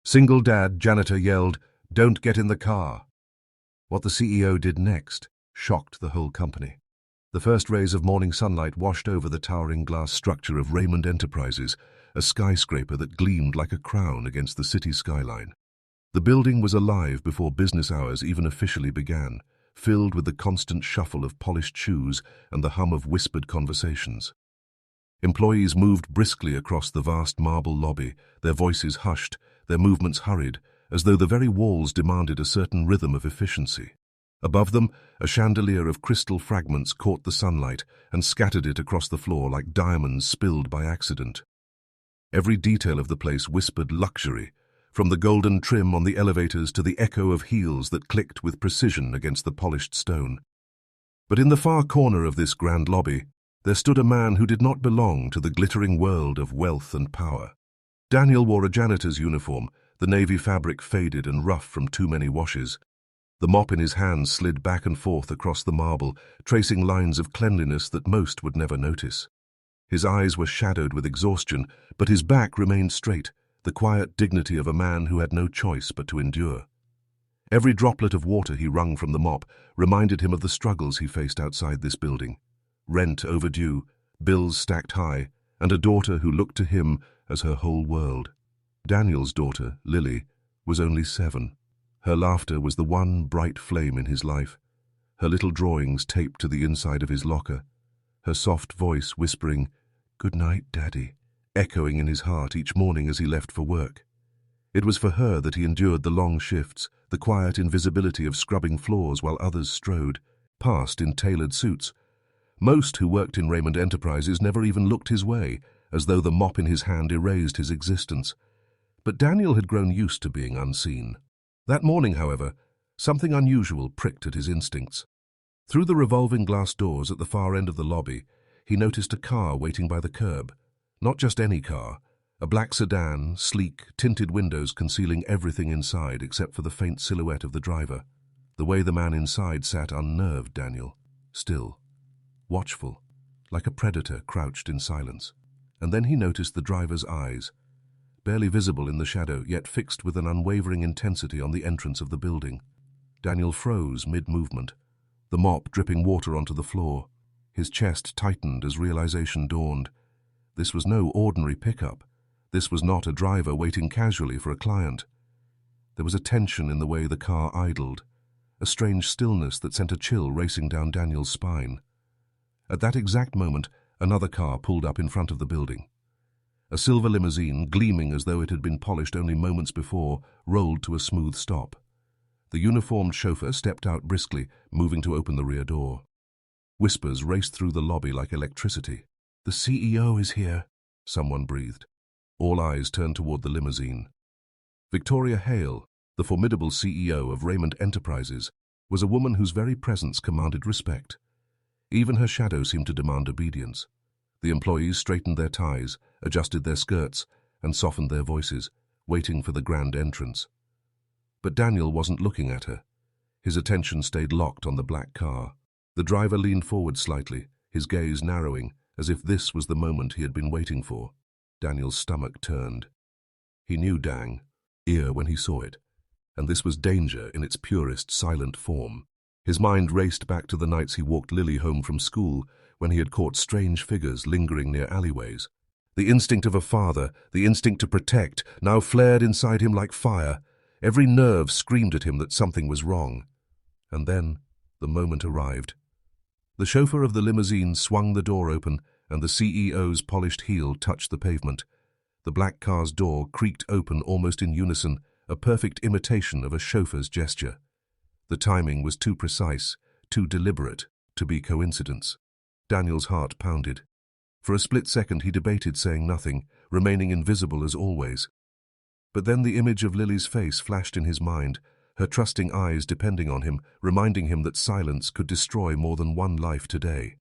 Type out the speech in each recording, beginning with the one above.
Single dad, Janitor yelled, "Don't get in the car." What the CEO did next shocked the whole company. The first rays of morning sunlight washed over the towering glass structure of Raymond Enterprises, a skyscraper that gleamed like a crown against the city skyline. The building was alive before business hours even officially began, filled with the constant shuffle of polished shoes and the hum of whispered conversations. Employees moved briskly across the vast marble lobby, their voices hushed, their movements hurried, as though the very walls demanded a certain rhythm of efficiency. Above them, a chandelier of crystal fragments caught the sunlight and scattered it across the floor like diamonds spilled by accident. Every detail of the place whispered luxury, from the golden trim on the elevators to the echo of heels that clicked with precision against the polished stone. But in the far corner of this grand lobby, there stood a man who did not belong to the glittering world of wealth and power. Daniel wore a janitor's uniform, the navy fabric faded and rough from too many washes. The mop in his hand slid back and forth across the marble, tracing lines of cleanliness that most would never notice. His eyes were shadowed with exhaustion, but his back remained straight, the quiet dignity of a man who had no choice but to endure. Every droplet of water he wrung from the mop reminded him of the struggles he faced outside this building. Rent overdue, bills stacked high, and a daughter who looked to him as her whole world. Daniel's daughter, Lily, was only 7. Her laughter was the one bright flame in his life, her little drawings taped to the inside of his locker, her soft voice whispering, "Good night, Daddy," echoing in his heart each morning as he left for work. It was for her that he endured the long shifts, the quiet invisibility of scrubbing floors while others strode, past in tailored suits. Most who worked in Raymond Enterprises never even looked his way, as though the mop in his hand erased his existence. But Daniel had grown used to being unseen. That morning, however, something unusual pricked at his instincts. Through the revolving glass doors at the far end of the lobby, he noticed a car waiting by the curb. Not just any car, a black sedan, sleek, tinted windows concealing everything inside except for the faint silhouette of the driver. The way the man inside sat unnerved Daniel, still, watchful, like a predator crouched in silence. And then he noticed the driver's eyes, barely visible in the shadow, yet fixed with an unwavering intensity on the entrance of the building. Daniel froze mid-movement, the mop dripping water onto the floor. His chest tightened as realization dawned. This was no ordinary pickup. This was not a driver waiting casually for a client. There was a tension in the way the car idled, a strange stillness that sent a chill racing down Daniel's spine. At that exact moment, another car pulled up in front of the building. A silver limousine, gleaming as though it had been polished only moments before, rolled to a smooth stop. The uniformed chauffeur stepped out briskly, moving to open the rear door. Whispers raced through the lobby like electricity. "The CEO is here," someone breathed. All eyes turned toward the limousine. Victoria Hale, the formidable CEO of Raymond Enterprises, was a woman whose very presence commanded respect. Even her shadow seemed to demand obedience. The employees straightened their ties, adjusted their skirts, and softened their voices, waiting for the grand entrance. But Daniel wasn't looking at her. His attention stayed locked on the black car. The driver leaned forward slightly, his gaze narrowing, as if this was the moment he had been waiting for. Daniel's stomach turned. He knew Dang, ear when he saw it, and this was danger in its purest, silent form. His mind raced back to the nights he walked Lily home from school, when he had caught strange figures lingering near alleyways. The instinct of a father, the instinct to protect, now flared inside him like fire. Every nerve screamed at him that something was wrong. And then the moment arrived. The chauffeur of the limousine swung the door open, and the CEO's polished heel touched the pavement. The black car's door creaked open almost in unison, a perfect imitation of a chauffeur's gesture. The timing was too precise, too deliberate, to be coincidence. Daniel's heart pounded. For a split second he debated saying nothing, remaining invisible as always. But then the image of Lily's face flashed in his mind, her trusting eyes depending on him, reminding him that silence could destroy more than one life today.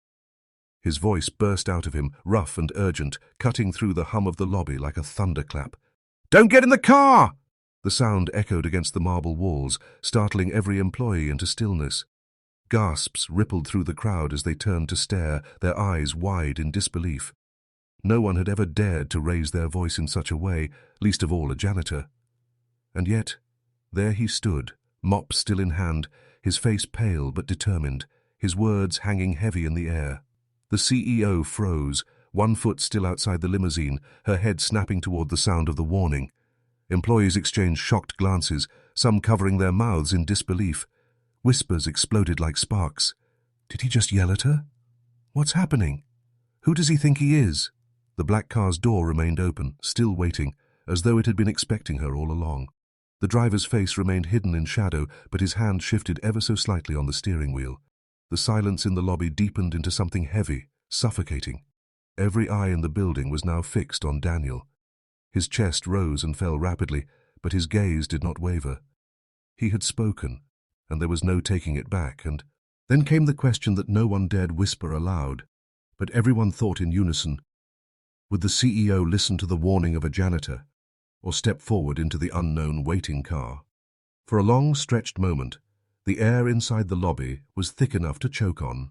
His voice burst out of him, rough and urgent, cutting through the hum of the lobby like a thunderclap. "Don't get in the car!" The sound echoed against the marble walls, startling every employee into stillness. Gasps rippled through the crowd as they turned to stare, their eyes wide in disbelief. No one had ever dared to raise their voice in such a way, least of all a janitor. And yet, there he stood, mop still in hand, his face pale but determined, his words hanging heavy in the air. The CEO froze, one foot still outside the limousine, her head snapping toward the sound of the warning. Employees exchanged shocked glances, some covering their mouths in disbelief. Whispers exploded like sparks. Did he just yell at her? What's happening? Who does he think he is? The black car's door remained open, still waiting, as though it had been expecting her all along. The driver's face remained hidden in shadow, but his hand shifted ever so slightly on the steering wheel. The silence in the lobby deepened into something heavy, suffocating. Every eye in the building was now fixed on Daniel. His chest rose and fell rapidly, but his gaze did not waver. He had spoken, and there was no taking it back, and then came the question that no one dared whisper aloud, but everyone thought in unison. Would the CEO listen to the warning of a janitor, or step forward into the unknown waiting car? For a long, stretched moment, the air inside the lobby was thick enough to choke on.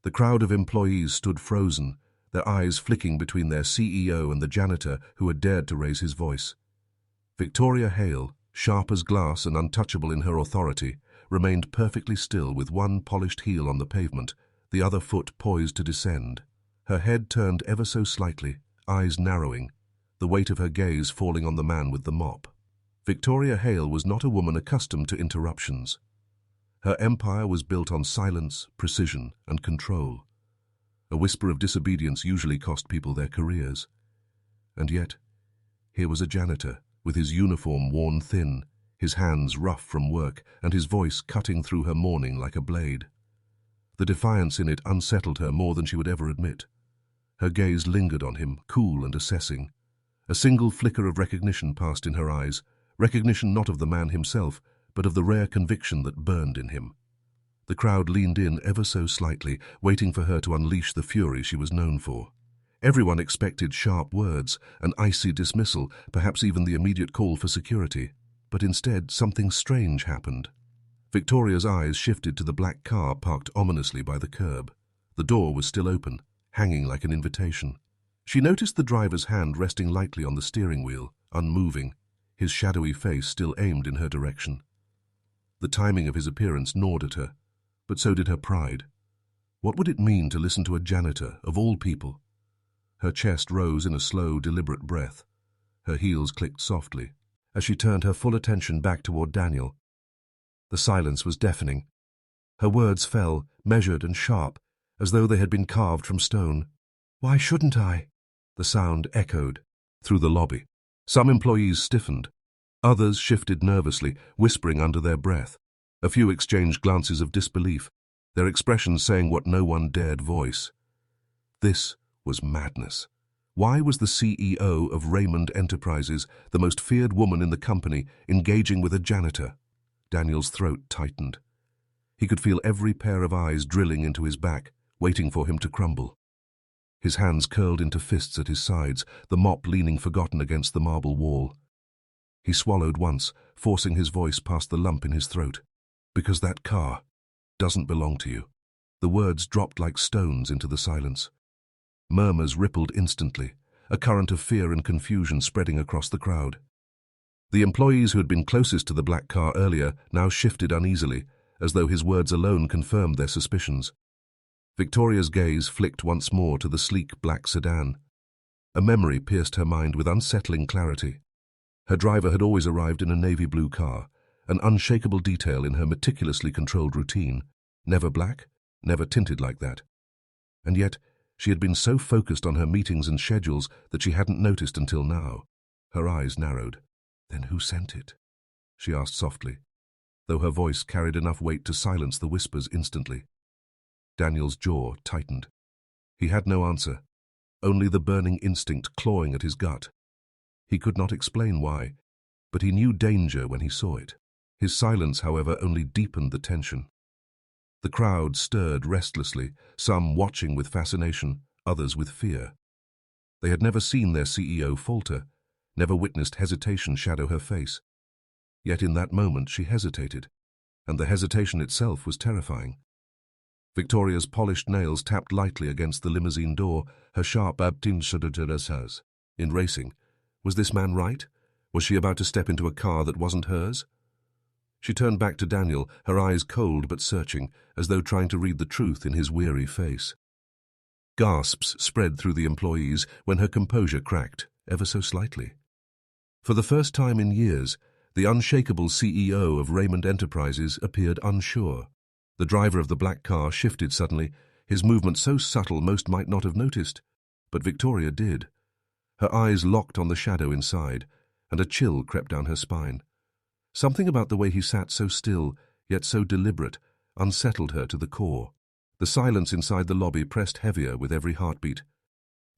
The crowd of employees stood frozen, their eyes flicking between their CEO and the janitor who had dared to raise his voice. Victoria Hale, sharp as glass and untouchable in her authority, remained perfectly still with one polished heel on the pavement, the other foot poised to descend. Her head turned ever so slightly, eyes narrowing, the weight of her gaze falling on the man with the mop. Victoria Hale was not a woman accustomed to interruptions. Her empire was built on silence, precision, and control. A whisper of disobedience usually cost people their careers. And yet, here was a janitor, with his uniform worn thin, his hands rough from work, and his voice cutting through her mourning like a blade. The defiance in it unsettled her more than she would ever admit. Her gaze lingered on him, cool and assessing. A single flicker of recognition passed in her eyes, recognition not of the man himself, but of the rare conviction that burned in him. The crowd leaned in ever so slightly, waiting for her to unleash the fury she was known for. Everyone expected sharp words, an icy dismissal, perhaps even the immediate call for security. But instead, something strange happened. Victoria's eyes shifted to the black car parked ominously by the curb. The door was still open, hanging like an invitation. She noticed the driver's hand resting lightly on the steering wheel, unmoving, his shadowy face still aimed in her direction. The timing of his appearance gnawed at her, but so did her pride. What would it mean to listen to a janitor, of all people? Her chest rose in a slow, deliberate breath. Her heels clicked softly, as she turned her full attention back toward Daniel. The silence was deafening. Her words fell, measured and sharp, as though they had been carved from stone. "Why shouldn't I?" The sound echoed through the lobby. Some employees stiffened. Others shifted nervously, whispering under their breath. A few exchanged glances of disbelief, their expressions saying what no one dared voice. This was madness. Why was the CEO of Raymond Enterprises, the most feared woman in the company, engaging with a janitor? Daniel's throat tightened. He could feel every pair of eyes drilling into his back, waiting for him to crumble. His hands curled into fists at his sides, the mop leaning forgotten against the marble wall. He swallowed once, forcing his voice past the lump in his throat. "Because that car doesn't belong to you." The words dropped like stones into the silence. Murmurs rippled instantly, a current of fear and confusion spreading across the crowd. The employees who had been closest to the black car earlier now shifted uneasily, as though his words alone confirmed their suspicions. Victoria's gaze flicked once more to the sleek black sedan. A memory pierced her mind with unsettling clarity. Her driver had always arrived in a navy blue car, an unshakable detail in her meticulously controlled routine. Never black, never tinted like that. And yet, she had been so focused on her meetings and schedules that she hadn't noticed until now. Her eyes narrowed. "Then who sent it?" she asked softly, though her voice carried enough weight to silence the whispers instantly. Daniel's jaw tightened. He had no answer, only the burning instinct clawing at his gut. He could not explain why, but he knew danger when he saw it. His silence, however, only deepened the tension. The crowd stirred restlessly, some watching with fascination, others with fear. They had never seen their CEO falter, never witnessed hesitation shadow her face. Yet in that moment she hesitated, and the hesitation itself was terrifying. Victoria's polished nails tapped lightly against the limousine door, her sharp abtin. In racing, was this man right? Was she about to step into a car that wasn't hers? She turned back to Daniel, her eyes cold but searching, as though trying to read the truth in his weary face. Gasps spread through the employees when her composure cracked, ever so slightly. For the first time in years, the unshakable CEO of Raymond Enterprises appeared unsure. The driver of the black car shifted suddenly, his movement so subtle most might not have noticed. But Victoria did. Her eyes locked on the shadow inside, and a chill crept down her spine. Something about the way he sat so still, yet so deliberate, unsettled her to the core. The silence inside the lobby pressed heavier with every heartbeat.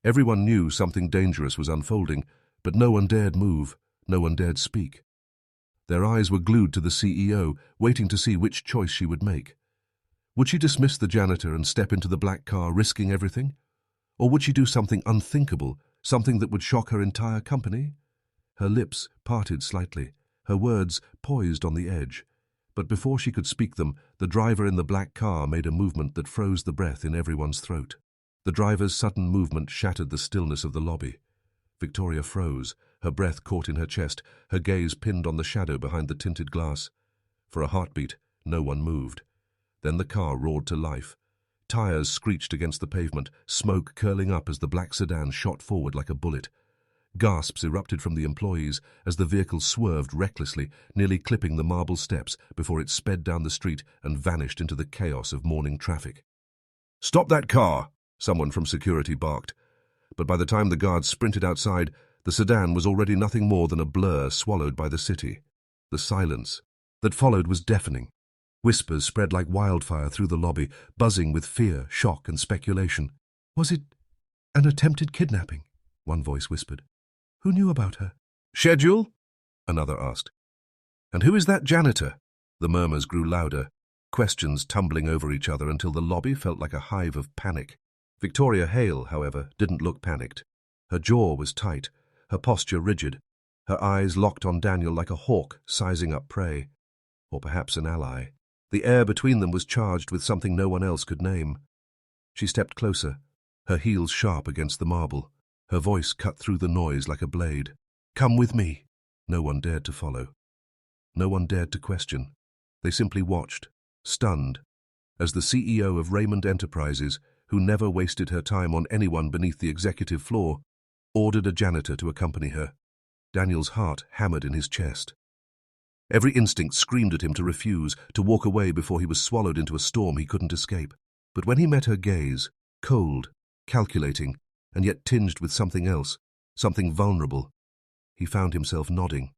Everyone knew something dangerous was unfolding, but no one dared move, no one dared speak. Their eyes were glued to the CEO, waiting to see which choice she would make. Would she dismiss the janitor and step into the black car, risking everything? Or would she do something unthinkable, something that would shock her entire company? Her lips parted slightly, her words poised on the edge. But before she could speak them, the driver in the black car made a movement that froze the breath in everyone's throat. The driver's sudden movement shattered the stillness of the lobby. Victoria froze, her breath caught in her chest, her gaze pinned on the shadow behind the tinted glass. For a heartbeat, no one moved. Then the car roared to life. Tires screeched against the pavement, smoke curling up as the black sedan shot forward like a bullet. Gasps erupted from the employees as the vehicle swerved recklessly, nearly clipping the marble steps before it sped down the street and vanished into the chaos of morning traffic. "Stop that car!" someone from security barked. But by the time the guards sprinted outside, the sedan was already nothing more than a blur swallowed by the city. The silence that followed was deafening. Whispers spread like wildfire through the lobby, buzzing with fear, shock, and speculation. "Was it an attempted kidnapping?" one voice whispered. "Who knew about her?" "Schedule?" another asked. "And who is that janitor?" The murmurs grew louder, questions tumbling over each other until the lobby felt like a hive of panic. Victoria Hale, however, didn't look panicked. Her jaw was tight, her posture rigid, her eyes locked on Daniel like a hawk sizing up prey. Or perhaps an ally. The air between them was charged with something no one else could name. She stepped closer, her heels sharp against the marble. Her voice cut through the noise like a blade. "Come with me." No one dared to follow. No one dared to question. They simply watched, stunned, as the CEO of Raymond Enterprises, who never wasted her time on anyone beneath the executive floor, ordered a janitor to accompany her. Daniel's heart hammered in his chest. Every instinct screamed at him to refuse, to walk away before he was swallowed into a storm he couldn't escape. But when he met her gaze, cold, calculating, and yet tinged with something else, something vulnerable, he found himself nodding.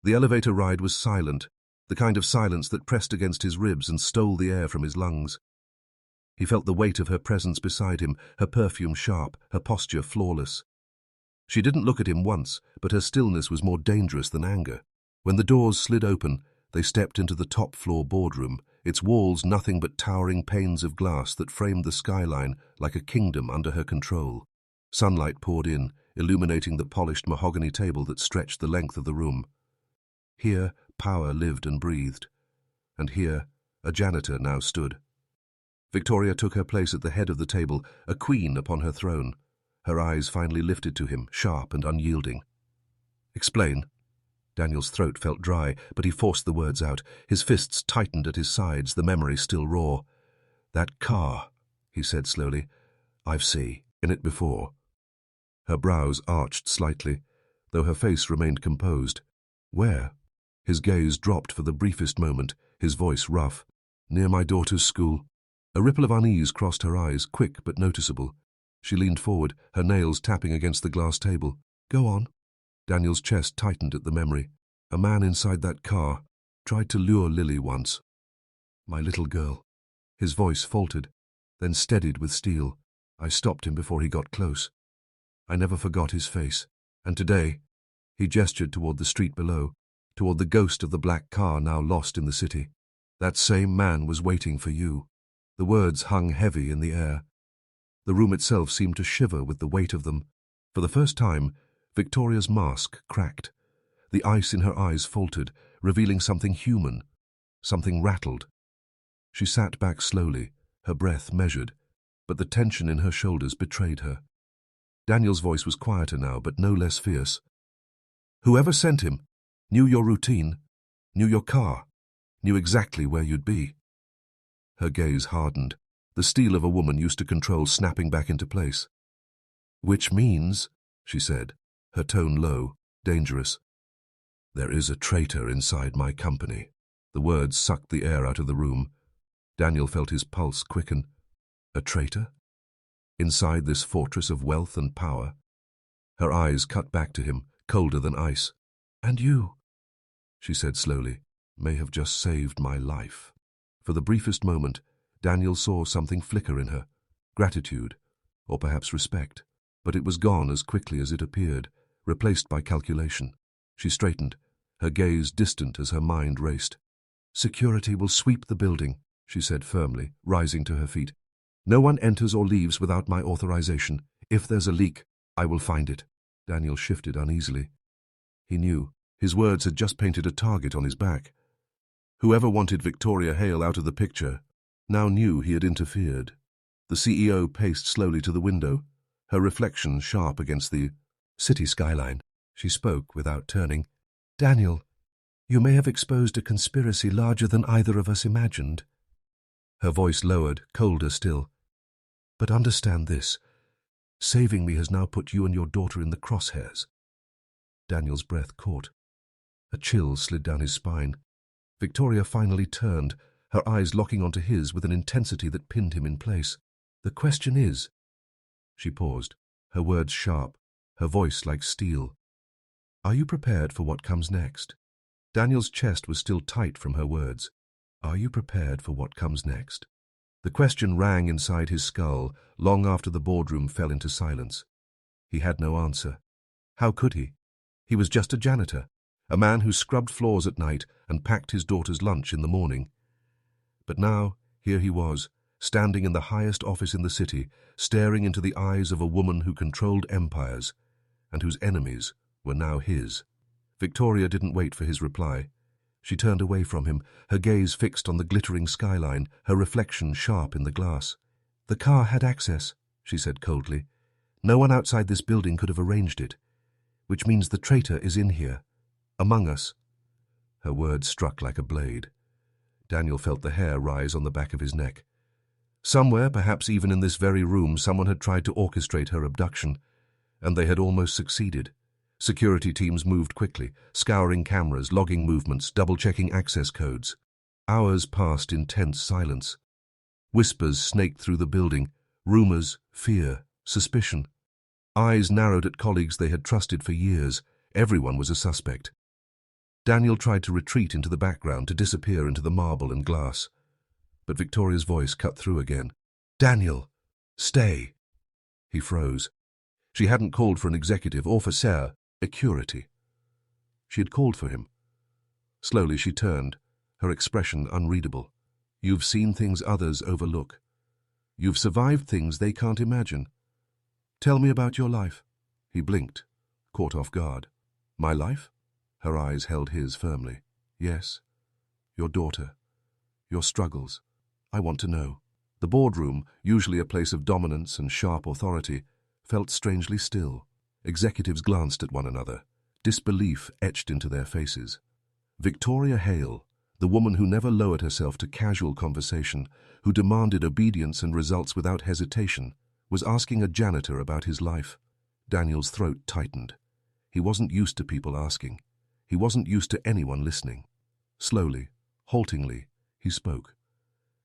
The elevator ride was silent, the kind of silence that pressed against his ribs and stole the air from his lungs. He felt the weight of her presence beside him, her perfume sharp, her posture flawless. She didn't look at him once, but her stillness was more dangerous than anger. When the doors slid open, they stepped into the top-floor boardroom, its walls nothing but towering panes of glass that framed the skyline like a kingdom under her control. Sunlight poured in, illuminating the polished mahogany table that stretched the length of the room. Here, power lived and breathed. And here, a janitor now stood. Victoria took her place at the head of the table, a queen upon her throne. Her eyes finally lifted to him, sharp and unyielding. "Explain." Daniel's throat felt dry, but he forced the words out. His fists tightened at his sides, the memory still raw. "That car," he said slowly. "I've seen in it before." Her brows arched slightly, though her face remained composed. "Where?" His gaze dropped for the briefest moment, his voice rough. "Near my daughter's school." A ripple of unease crossed her eyes, quick but noticeable. She leaned forward, her nails tapping against the glass table. "Go on." Daniel's chest tightened at the memory. "A man inside that car tried to lure Lily once. My little girl." His voice faltered, then steadied with steel. "I stopped him before he got close. I never forgot his face. And today," he gestured toward the street below, toward the ghost of the black car now lost in the city. "That same man was waiting for you." The words hung heavy in the air. The room itself seemed to shiver with the weight of them. For the first time, Victoria's mask cracked. The ice in her eyes faltered, revealing something human, something rattled. She sat back slowly, her breath measured, but the tension in her shoulders betrayed her. Daniel's voice was quieter now, but no less fierce. Whoever sent him knew your routine, knew your car, knew exactly where you'd be. Her gaze hardened, the steel of a woman used to control snapping back into place. Which means, she said, her tone low, dangerous, there is a traitor inside my company. The words sucked the air out of the room. Daniel felt his pulse quicken. A traitor? Inside this fortress of wealth and power? Her eyes cut back to him, colder than ice. And you, she said slowly, may have just saved my life. For the briefest moment, Daniel saw something flicker in her, gratitude, or perhaps respect, but it was gone as quickly as it appeared, replaced by calculation. She straightened, her gaze distant as her mind raced. Security will sweep the building, she said firmly, rising to her feet. No one enters or leaves without my authorization. If there's a leak, I will find it. Daniel shifted uneasily. He knew. His words had just painted a target on his back. Whoever wanted Victoria Hale out of the picture now knew he had interfered. The CEO paced slowly to the window, her reflection sharp against the city skyline. She spoke without turning. Daniel, you may have exposed a conspiracy larger than either of us imagined. Her voice lowered, colder still. But understand this. Saving me has now put you and your daughter in the crosshairs. Daniel's breath caught. A chill slid down his spine. Victoria finally turned, her eyes locking onto his with an intensity that pinned him in place. The question is... She paused, her words sharp, her voice like steel. Are you prepared for what comes next? Daniel's chest was still tight from her words. Are you prepared for what comes next? The question rang inside his skull long after the boardroom fell into silence. He had no answer. How could he? He was just a janitor, a man who scrubbed floors at night and packed his daughter's lunch in the morning. But now, here he was, standing in the highest office in the city, staring into the eyes of a woman who controlled empires, and whose enemies were now his. Victoria didn't wait for his reply. She turned away from him, her gaze fixed on the glittering skyline, her reflection sharp in the glass. The car had access, she said coldly. No one outside this building could have arranged it, which means the traitor is in here, among us. Her words struck like a blade. Daniel felt the hair rise on the back of his neck. Somewhere, perhaps even in this very room, someone had tried to orchestrate her abduction, and they had almost succeeded. Security teams moved quickly, scouring cameras, logging movements, double-checking access codes. Hours passed in tense silence. Whispers snaked through the building, rumors, fear, suspicion. Eyes narrowed at colleagues they had trusted for years. Everyone was a suspect. Daniel tried to retreat into the background, to disappear into the marble and glass. But Victoria's voice cut through again. Daniel, stay. He froze. She hadn't called for an executive or for security. She had called for him. Slowly she turned, her expression unreadable. You've seen things others overlook. You've survived things they can't imagine. Tell me about your life. He blinked, caught off guard. My life? Her eyes held his firmly. Yes. Your daughter. Your struggles. I want to know. The boardroom, usually a place of dominance and sharp authority, felt strangely still. Executives glanced at one another, disbelief etched into their faces. Victoria Hale, the woman who never lowered herself to casual conversation, who demanded obedience and results without hesitation, was asking a janitor about his life. Daniel's throat tightened. He wasn't used to people asking. He wasn't used to anyone listening. Slowly, haltingly, he spoke.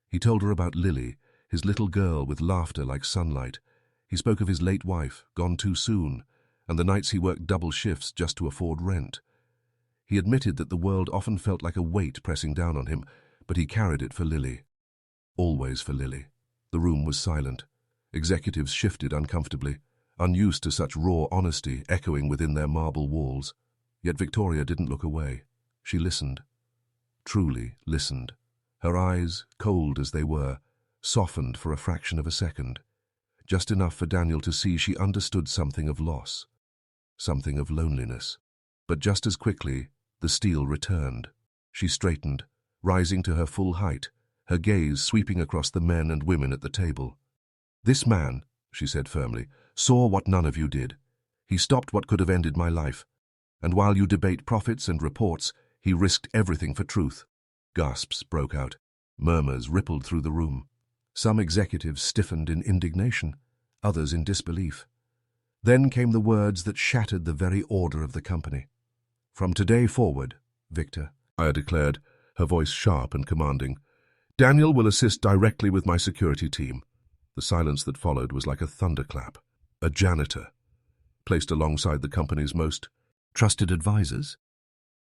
He told her about Lily, his little girl with laughter like sunlight. He spoke of his late wife, gone too soon, and the nights he worked double shifts just to afford rent. He admitted that the world often felt like a weight pressing down on him, but he carried it for Lily. Always for Lily. The room was silent. Executives shifted uncomfortably, unused to such raw honesty echoing within their marble walls. Yet Victoria didn't look away. She listened. Truly listened. Her eyes, cold as they were, softened for a fraction of a second. Just enough for Daniel to see she understood something of loss, something of loneliness. But just as quickly, the steel returned. She straightened, rising to her full height, her gaze sweeping across the men and women at the table. This man, she said firmly, saw what none of you did. He stopped what could have ended my life. And while you debate profits and reports, he risked everything for truth. Gasps broke out. Murmurs rippled through the room. Some executives stiffened in indignation, others in disbelief. Then came the words that shattered the very order of the company. "From today forward, Victor," Aya declared, her voice sharp and commanding, "Daniel will assist directly with my security team." The silence that followed was like a thunderclap. A janitor, placed alongside the company's most trusted advisors?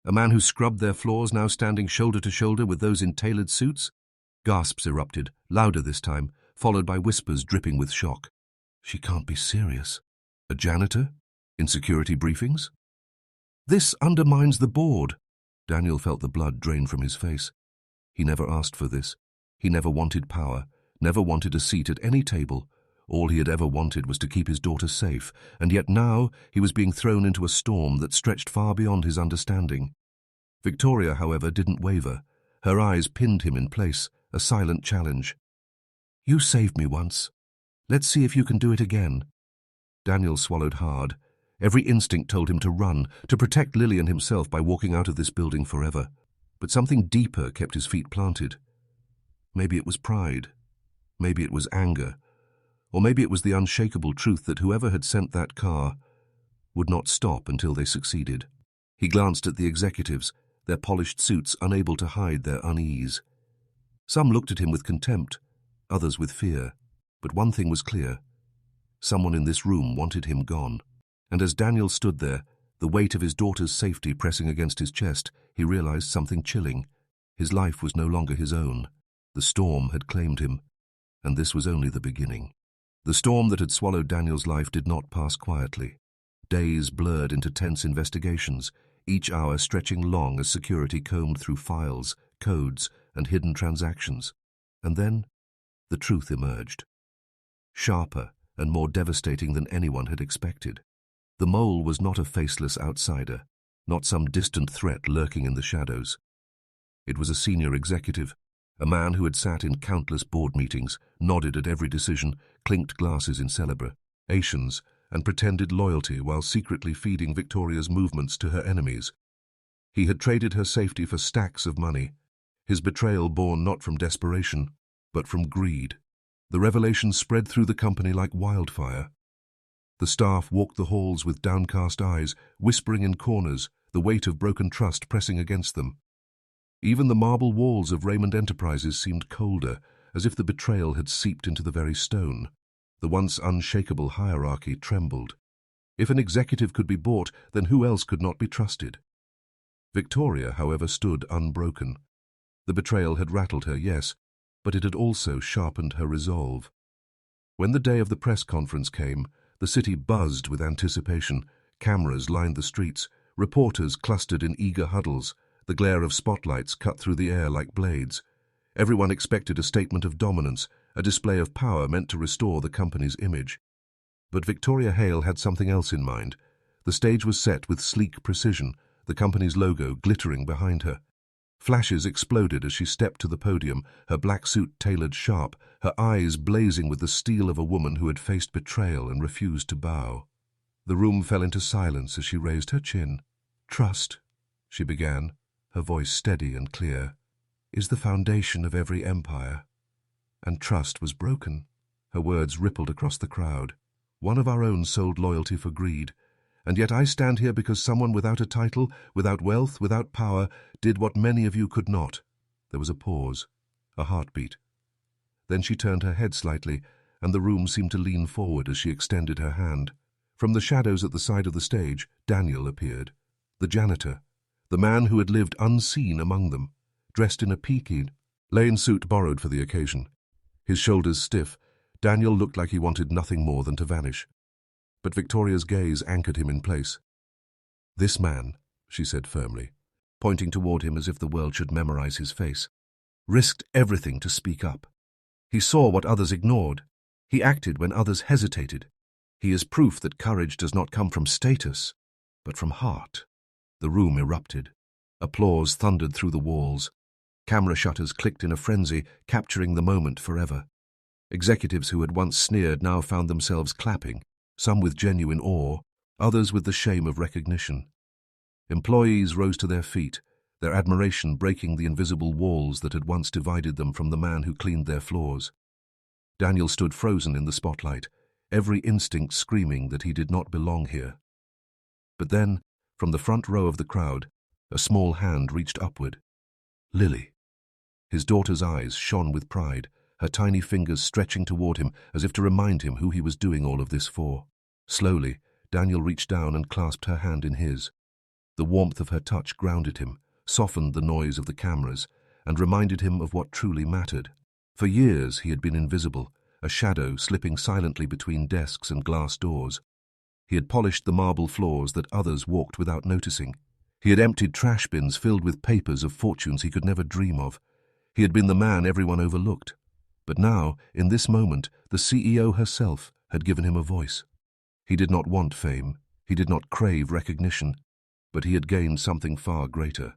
A man who scrubbed their floors now standing shoulder to shoulder with those in tailored suits? Gasps erupted, louder this time, followed by whispers dripping with shock. She can't be serious. A janitor? In security briefings? This undermines the board. Daniel felt the blood drain from his face. He never asked for this. He never wanted power, never wanted a seat at any table. All he had ever wanted was to keep his daughter safe, and yet now he was being thrown into a storm that stretched far beyond his understanding. Victoria, however, didn't waver. Her eyes pinned him in place, a silent challenge. "You saved me once. Let's see if you can do it again." Daniel swallowed hard. Every instinct told him to run, to protect Lily and himself by walking out of this building forever. But something deeper kept his feet planted. Maybe it was pride. Maybe it was anger. Or maybe it was the unshakable truth that whoever had sent that car would not stop until they succeeded. He glanced at the executives, their polished suits unable to hide their unease. Some looked at him with contempt, others with fear. But one thing was clear. Someone in this room wanted him gone. And as Daniel stood there, the weight of his daughter's safety pressing against his chest, he realized something chilling. His life was no longer his own. The storm had claimed him, and this was only the beginning. The storm that had swallowed Daniel's life did not pass quietly. Days blurred into tense investigations, each hour stretching long as security combed through files, codes, and hidden transactions. And then, the truth emerged. Sharper and more devastating than anyone had expected. The mole was not a faceless outsider, not some distant threat lurking in the shadows. It was a senior executive, a man who had sat in countless board meetings, nodded at every decision, clinked glasses in celebrations, and pretended loyalty while secretly feeding Victoria's movements to her enemies. He had traded her safety for stacks of money, his betrayal born not from desperation, but from greed. The revelation spread through the company like wildfire. The staff walked the halls with downcast eyes, whispering in corners, the weight of broken trust pressing against them. Even the marble walls of Raymond Enterprises seemed colder, as if the betrayal had seeped into the very stone. The once unshakable hierarchy trembled. If an executive could be bought, then who else could not be trusted? Victoria, however, stood unbroken. The betrayal had rattled her, yes, but it had also sharpened her resolve. When the day of the press conference came, the city buzzed with anticipation. Cameras lined the streets, reporters clustered in eager huddles. The glare of spotlights cut through the air like blades. Everyone expected a statement of dominance, a display of power meant to restore the company's image. But Victoria Hale had something else in mind. The stage was set with sleek precision, the company's logo glittering behind her. Flashes exploded as she stepped to the podium, her black suit tailored sharp, her eyes blazing with the steel of a woman who had faced betrayal and refused to bow. The room fell into silence as she raised her chin. "Trust," she began, her voice steady and clear, "is the foundation of every empire." And trust was broken. Her words rippled across the crowd. One of our own sold loyalty for greed. And yet I stand here because someone without a title, without wealth, without power, did what many of you could not. There was a pause, a heartbeat. Then she turned her head slightly, and the room seemed to lean forward as she extended her hand. From the shadows at the side of the stage, Daniel appeared. The janitor, the man who had lived unseen among them, dressed in a peaky Lane suit borrowed for the occasion. His shoulders stiff, Daniel looked like he wanted nothing more than to vanish. But Victoria's gaze anchored him in place. "This man," she said firmly, pointing toward him as if the world should memorize his face, "risked everything to speak up. He saw what others ignored. He acted when others hesitated. He is proof that courage does not come from status, but from heart." The room erupted. Applause thundered through the walls. Camera shutters clicked in a frenzy, capturing the moment forever. Executives who had once sneered now found themselves clapping, some with genuine awe, others with the shame of recognition. Employees rose to their feet, their admiration breaking the invisible walls that had once divided them from the man who cleaned their floors. Daniel stood frozen in the spotlight, every instinct screaming that he did not belong here. But then, from the front row of the crowd, a small hand reached upward. Lily. His daughter's eyes shone with pride, her tiny fingers stretching toward him as if to remind him who he was doing all of this for. Slowly, Daniel reached down and clasped her hand in his. The warmth of her touch grounded him, softened the noise of the cameras, and reminded him of what truly mattered. For years he had been invisible, a shadow slipping silently between desks and glass doors. He had polished the marble floors that others walked without noticing. He had emptied trash bins filled with papers of fortunes he could never dream of. He had been the man everyone overlooked. But now, in this moment, the CEO herself had given him a voice. He did not want fame. He did not crave recognition. But he had gained something far greater.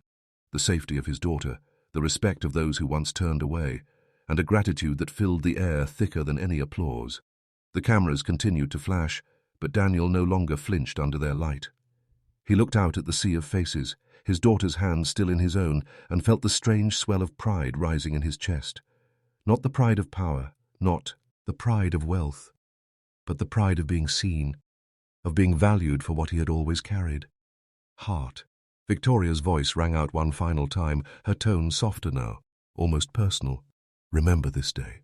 The safety of his daughter, the respect of those who once turned away, and a gratitude that filled the air thicker than any applause. The cameras continued to flash, but Daniel no longer flinched under their light. He looked out at the sea of faces, his daughter's hand still in his own, and felt the strange swell of pride rising in his chest. Not the pride of power, not the pride of wealth, but the pride of being seen, of being valued for what he had always carried. Heart. Victoria's voice rang out one final time, her tone softer now, almost personal. Remember this day.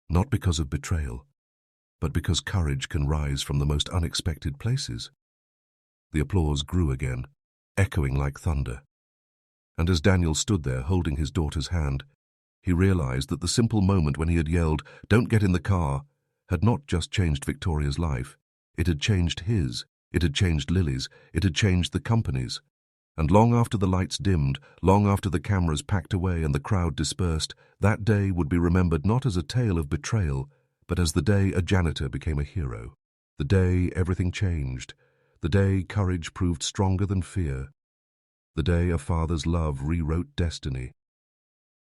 Not because of betrayal, but because courage can rise from the most unexpected places. The applause grew again, echoing like thunder. And as Daniel stood there holding his daughter's hand, he realized that the simple moment when he had yelled, "Don't get in the car," had not just changed Victoria's life. It had changed his, it had changed Lily's, it had changed the company's. And long after the lights dimmed, long after the cameras packed away and the crowd dispersed, that day would be remembered not as a tale of betrayal, but as the day a janitor became a hero. The day everything changed. The day courage proved stronger than fear. The day a father's love rewrote destiny.